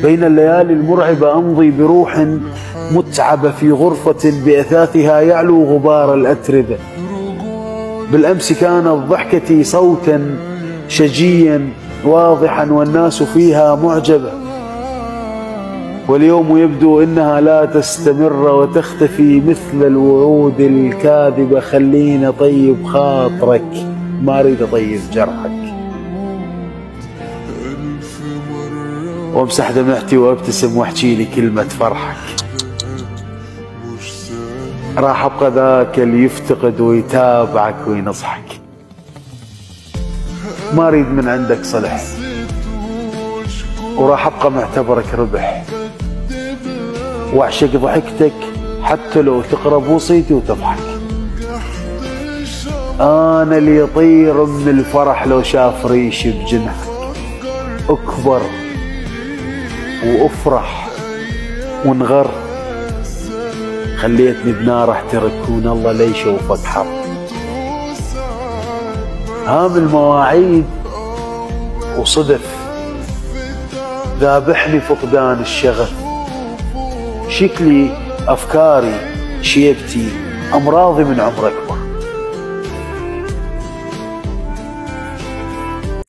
بين الليالي المرعبة أمضي بروح متعبة في غرفة بأثاثها يعلو غبار الأتربة. بالأمس كانت ضحكتي صوتا شجيا واضحا والناس فيها معجبة، واليوم يبدو إنها لا تستمر وتختفي مثل الوعود الكاذبة. خليني طيب خاطرك، ما أريد أطيب جرحك، وامسح دمعتي وابتسم واحكي لي كلمة فرحك. راح أبقى ذاك اللي يفتقد ويتابعك وينصحك، ما أريد من عندك صلح، وراح أبقى معتبرك ربح، وأعشق ضحكتك حتى لو تقرب وصيتي وتضحك. أنا اللي يطير من الفرح لو شاف ريش بجنحك. أكبر وأفرح ونغر، خليتني بنار احترق كون الله لا يشوفك حر. هام المواعيد وصدف ذابحني فقدان الشغف. شكلي أفكاري شيبتي أمراضي من عمرك